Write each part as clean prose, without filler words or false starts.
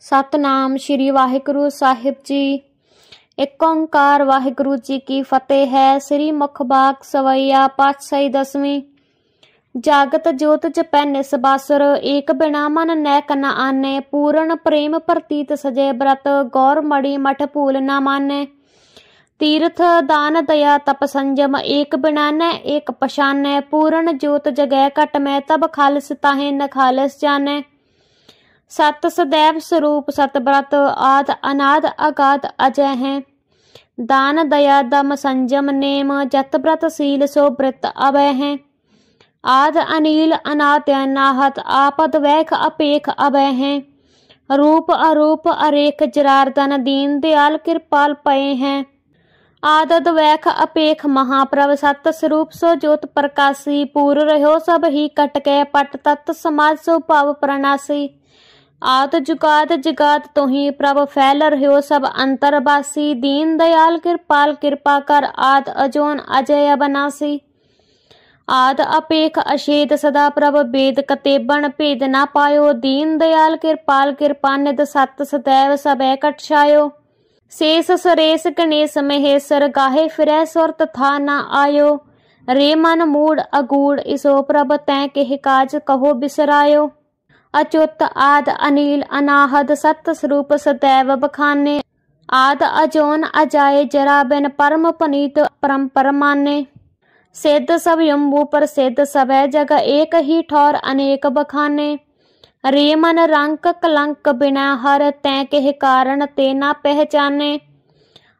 सतनाम श्री वाहिगुरु साहिब जी। एक ओंकार वाहिगुरु जी की फतेह है। श्री मुखबाग सवैया पातशाही 10वीं। जागत जोत जपै निसबासुर, एक बिना मन नैक न आने। पूर्ण प्रेम प्रतीत सजय व्रत, गौर मणि मठ भूल न माने। तीर्थ दान दया तप संजम, एक बिना न एक पछाने। पूर्ण जोत जगै घट में, तब खालिस ताहे न खालिस जाने। सत सदैव स्वरूप सतव्रत, आद अनाद अगाध अजय है। दान दया दम संजम नेम, जत व्रत शील सो व्रत अभय है। आद अनील अनाद्य नाहत, आपद वैख अपेख अभय है। रूप अरूप अरेख जरार्दन, दीन दयाल कृपाल पये हैं। आदद वैख अपेख महाप्रभ, सत स्वरूप सो ज्योत प्रकाशी। पूर रहो सब ही कटकै, पट तत् समाज सो पाव प्रणासी। आद जुगाद जगाद तुही प्रभ, फैल रहो सब अंतरवासी। दीन दयाल कृपाल कृपा कर, आद अजोन अजय अबनासी। आद अपेख अशेद सदा प्रभ, वेद कतेबन भेद ना पायो। दीन दयाल कृपाल कृपा निध, सत सदैव सबै कटछायो। शेष सरेस गणेश महेश्वर, गाहे फिरै सुर तथा ना आयो। रे मन मूड अगूढ़ इसो प्रभ, तैं केह काज कहो बिसरायो। अच्युत आद अनील अनाहद, सत स्वरूप सदैव बखाने। आद अजोन अजाए जरा बिन, परम पनीत परम्पर माने। सिद्ध सब यम्बु प्रसिद्ध सभै जग, एक ही ठौर अनेक बखाने। रे मन रंक कलंक बिना हर, तैं केह कारण ते ना पहचाने।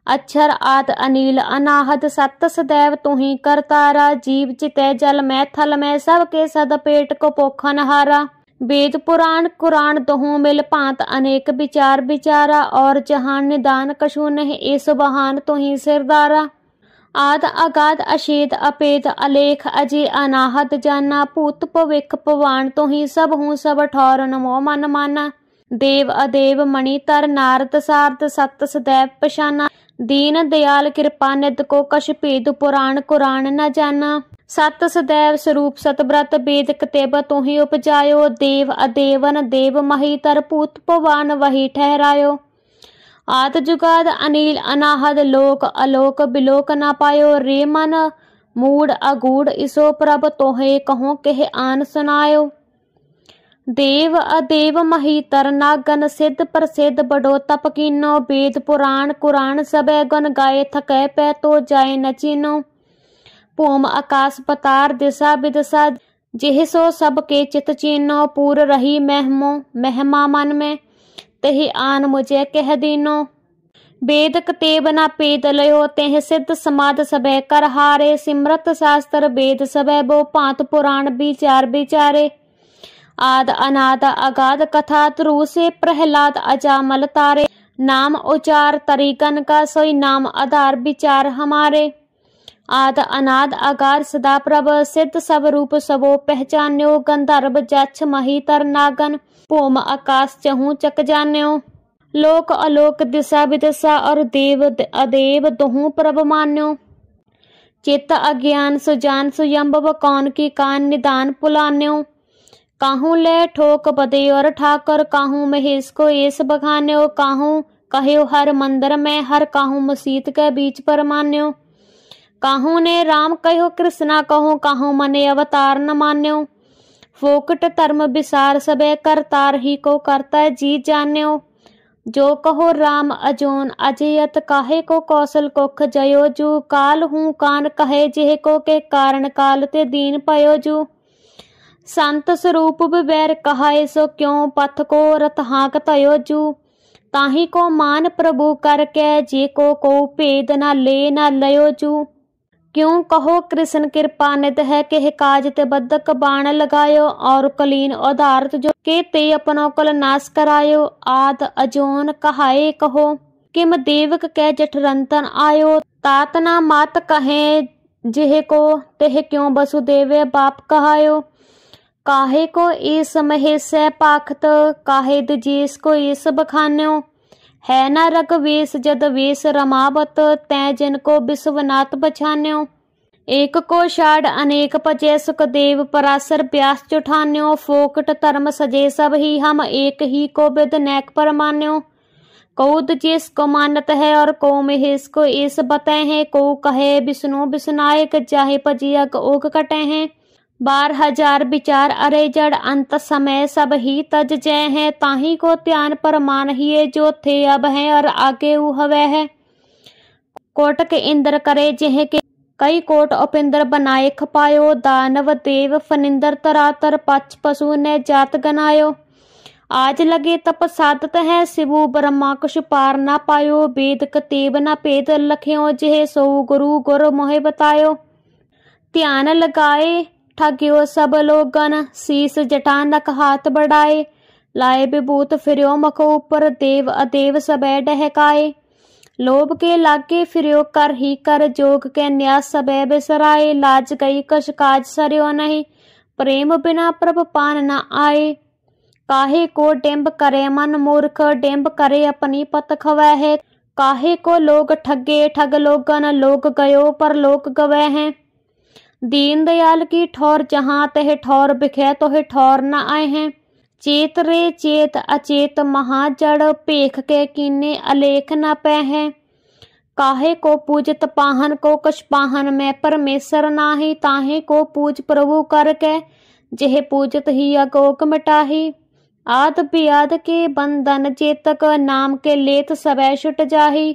अक्षर आद अनील अनाहद, सत सदैव तुही करतारा। जीव चितै जल में थल में, सबके सद पेट को पोखन हारा। वेद पुराण कुरान दोहों मिल भांत, अनेक विचार विचारा। और जहान निदान कछु नहीं, इस बहान तुही सिरदारा। आद अगाध अशेद अपेद, अलेख अजय अनाहत जाना। भूत भविख पवान तुही, सब हूँ सब ठौर नमो मन माना। देव अदेव मणि तर नारद सारद, सत सदैव पछाना। दीन दयाल कृपा निध, को कछ भेद पुराण कुरान न जाना। सत सदैव स्वरूप सतव्रत, वेद कतेब तुही उपजायो। देव अदेवन देव मही तर, भूत पवान वही ठहरायो। आद जुगाद अनील अनाहद, लोक अलोक बिलोक ना पायो। रे मन मूड अगूढ़ इसो प्रभ, तोहे कहो केह आन सुनायो। देव अदेव मही तर नागन, सिद्ध प्रसिद्ध बड़ो तप कीनो। वेद पुराण कुरान सबे गुण गाए, थकै पै तो जाए न चीनो। भूम आकाश पतार दिशा विदिशा, जेह सो सबके चित चीनो। पूर रही महमो महमा मन में, तेहि आन मुझे कह दीनो। वेद कतेब ना पेद लयो, तेह सिद्ध समाध सबे कर हारे। सिमरत शास्त्र वेद सबे बो, भांत पुराण विचार विचारे। आद अनाद अगाध कथा, ध्रुव से प्रहलाद अजामल तारे। नाम उचार तरीकन का, सोई नाम आधार विचार हमारे। आद अनाद अगार सदा प्रभ, सिद्ध सब रूप सबो पहचान्यो। गंधर्व जक्ष मही तर नागन, भूम आकाश चहु चक जान्यो। लोक अलोक दिशा विदिशा, और देव अदेव दोहू प्रभ मान्यो। चित्त अज्ञान सुजान सुयंबव, कौन की कान निदान पुलान्यो। काहू ले ठोक बदे और ठाकर, काहू महेश को एस बखान्यो। काहू कहो हर मंदिर में हर, काहू मसीत के बीच पर मान्यो। काहू ने राम कहो कृष्णा कहो, काहू मने अवतार न मान्यो। फोकट धर्म विसार सबे, करतार ही को करता जी जान्यो। जो कहो राम अजोन अजयत, काहे को कौशल कुख जयो जू। काल हूँ कान कहे जेह को, के कारण काल ते दीन पयो जू। संत स्वरूप विवैर कहाए, सो क्यों पथ को रथ हाँक तयो जू। ताही को मान प्रभु करके, जे को भेद न ले न लयो जू। क्यों कहो कृष्ण कृपा निध है, केह काज ते बद्धक बाण लगायो। और कलीन उदारत जो, के ते अपनो कल नाश करायो। आद अजोन कहाए कहो, किम देवक कै जठरंतन आयो। तात ना मात कहे जेह को, तेह क्यों वसुदेव बाप कहायो। काहे को ईस महेश पाखत, काहे दजेस को ईस बखान्यो। है न रघवेश जद वेश रमावत, तै जिनको विश्वनाथ बछान्यो। एक को छाड़ अनेक भजे सुखदेव पराशर व्यास जुठान्यो। फोकट धर्म सजे सब ही हम एक ही को विद नैक पर मान्यो। कौद जिसको मानत है और को महेश को इस बते हैं। को कहे विष्णु विष्णायक जाहे पजियक ओक कटे हैं। 12,000 विचार अरे जड़ अंत समय सब ही तज जय हैं। ताही को त्यान पर मान हिए जो थे अब हैं और आगे हवे है। कोटक इंद्र करे जिह के कई कोट उपिंद्र बनाए खपायो। दानव देव फनिंदर तरातर पच पशु ने जात गनायो। आज लगे तप साधत है शिवु ब्रह्मा कुछ पार ना पायो। वेद कतेब न पेद लख्यो जिह सो गुरु गुर मोहे बतायो। ध्यान लगाए ठग्यो सब लोगन शीस जटा नक हाथ बढ़ाए। लाए विभूत फिर्यो मखो ऊपर देव अदेव सबे डहकाए। लोभ के लागे फिर्यो कर ही कर जोग के न्यास सबे बिसराए। लाज गई कश काज सरयो नहीं प्रेम बिना प्रभ पान न आए। काहे को डेम्ब करे मन मूर्ख डेम्ब करे अपनी पत खवै है। काहे को लोग ठगे ठग लोगन लोग गयो पर लोग गवे हैं। दीन दयाल की ठौर जहाँ तह ठौर बिखे तोहे ठौर न आए हैं। चेत रे चेत अचेत महाजड़ पेख के कीने अलेख न पै है। काहे को पूजत पाहन को कछ पाहन में परमेश्वर नाही। ताहे को पूज प्रभु करके जेह पूजत ही अगोक मिटाही। आद बियाद के बंधन चेतक नाम के लेत सबे छुट जाही।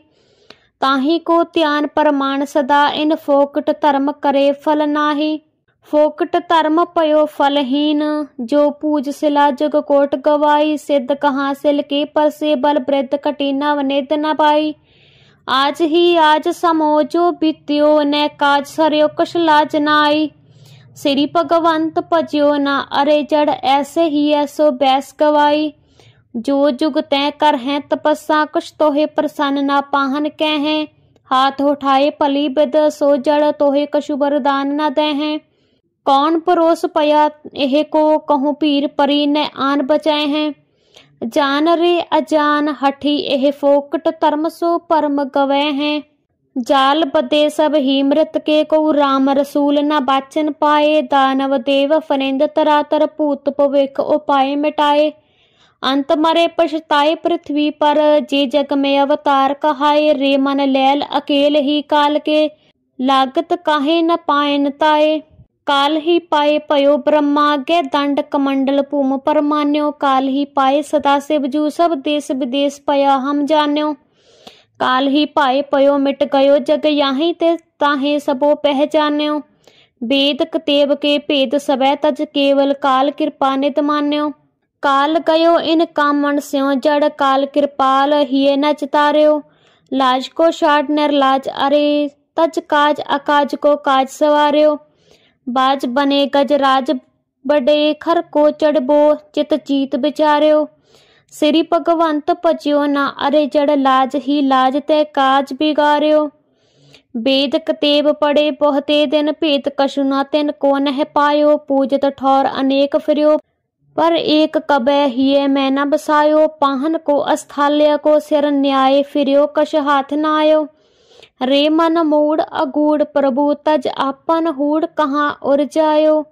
ताही को त्यान परमान सदा इन फोकट धर्म करे फल नाही। फोकट धर्म पयो फलहीन जो पूज सिला जुग कोट गवाई। सिद्ध कहाँ सिल के पर से बल वृद्ध कटीना वनिद न पाई। आज ही आज समो जो बीत्यो ने काज सरयो कछ लाज न आई। श्री भगवंत भज्यो ना अरे जड़ ऐसे ही ऐसो बैस गवाई। जो जुग तय कर हैं तपस्या कुछ तोहे प्रसन्न ना पाहन कह हैं। हाथ उठाए पली बिद सो जड़ तोहे कछु वरदान न दे हैं। कौन परोस पया एह को कहूँ पीर परी ने आन बचाए हैं। जान रे अजान हठी एह फोकट धर्म सो परम गवे हैं। जाल बदे सब ही मृत के को राम रसूल न बाचन पाए। दानव देव फनिंद तरातर भूत भविख उपाय मिटाए। अंत मरे पछताए पृथ्वी पर जे जग में अवतार कहाए। रे मन लैल अकेल ही काल के लागत काहे न पायन ताए। काल ही पाए पयो ब्रह्मा गे दंड कमंडल भूम पर मान्यो। काल ही पाए सदा शिव जू सब देश विदेश पया हम जान्यो। काल ही पाए पयो मिट गयो जग याही ते ताहे सबो पहचान्यो। वेद कतेब के भेद सबै तज केवल काल कृपा नित मान्यो। काल गयो इन कामन स्यों जड़ काल कृपाल हिए न चितार्यो। लाज को छाड़ निर्लाज अरे तज काज अकाज को काज सवार्यो। बाज बने गजराज बड़े खर को चढ़बो चित चीत बिचार्यो। श्री भगवंत भज्यो ना अरे जड़ लाज ही लाज ते काज बिगार्यो। वेद कतेब पढ़े बहुते दिन भेद कछु न तिन को नह पायो। पूजत ठौर अनेक फिर्यो पर एक कबे हिए मैं न बसायो। पाहन को अस्थाल्य को सिर न्याय फिर्यो कछ हाथ न आयो। रे मन मूड अगूढ़ प्रभु तज आपन हूड़ कहाँ उर जायो।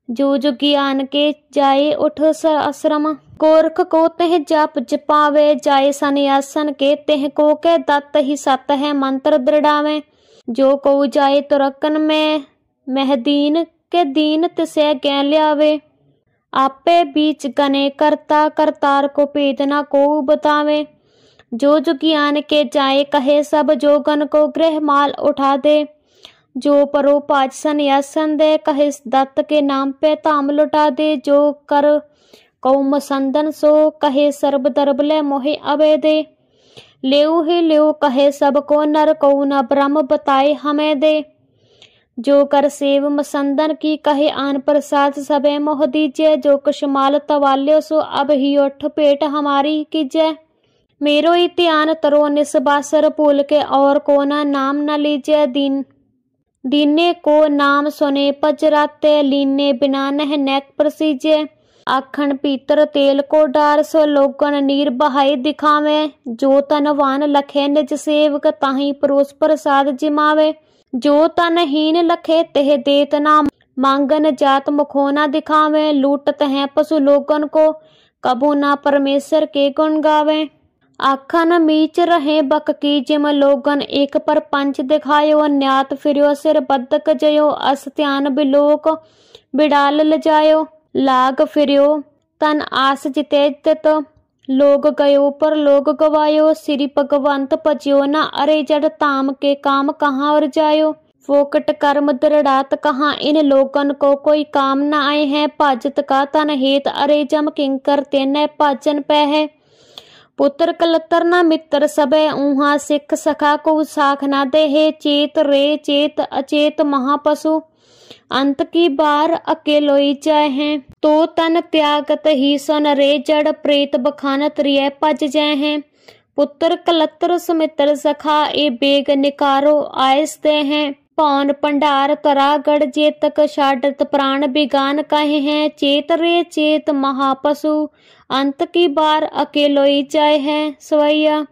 जो जो ज्ञान के जाए उठ आश्रम गोरख को तह जप जपावे। जाए सन्यासन के तह को के दत्त ही सत है मंत्र दृढ़ावे। जो को जाए तुरकन में महदीन के दीन तिसे गै लियावे। आपे बीच गने करता करतार को पेदना को बतावे। जो जो ज्ञान के जाए कहे सब जोगन को गृह माल उठा दे। जो परो पाँच सन्यासन दे कहे दत्त के नाम पे ताम लुटा दे। जो कर कौम संदन सो कहे सर्ब दरबले मोहे अबे दे। लेउ ही लेउ कहे सबको नर को न ब्रह्म बताए हमें दे। जो कर सेव मसंदन की कहे आन प्रसाद सबे मोह दीजे। जो कुछ माल तवाल्यो सो अब ही उठ पेट हमारी कीजे। मेरो ही ध्यान तरो निस्बासर भूल के और को नाम न लीजे। दीने को नाम सुने पजराते लीने बिना नह नैक प्रसीजे। आखन पीतर तेल को डार सो लोगन नीर बहाई दिखावे। जो तनवान लखे निज सेवक ताही परोस प्रसाद जिमावे। जो तनहीन लखे तेह देत ना, मांगन जात मुखो ना दिखावे, लूटत हैं पशु लोगन को, कबू ना परमेश्वर के गुण गावे। आखन मीच रहे बक की जिम लोगन, एक पर पंच दिखायो, न्यात फिर्यो सिर बदक जयो, अस ध्यान बिलोक बिडाल लजायो, लाग फिर्यो तन आस जिते तित, लोग गयो पर लोग गवायो, श्री भगवंत भजियो ना, अरे जड़ ताम के काम कहाँ और जायो। फोकट कर्म दृढ़ात कहाँ, इन लोगन को कोई काम न आए हैं, भजत का तन हेत, अरे जम किंकर तेने भजन पै है। पुत्र कलतर न मित्र सबे, ऊहा सिख सखा को साख ना दे है, चेत रे चेत अचेत महापशु, अंत की बार अकेलोई जाए हैं। तो तन त्यागत ही सन रे, जड़ प्रेत बखानत रिय भज जाए हैं। पुत्र कलतर सुमित्र सखा, ए बेग निकारो आयसते हैं, पौन पंडार तरागढ़ जेतक, शाडत प्राण बिगान कहे हैं। चेत रे चेत महापशु, अंत की बार अकेलोई जाए हैं। सवैया।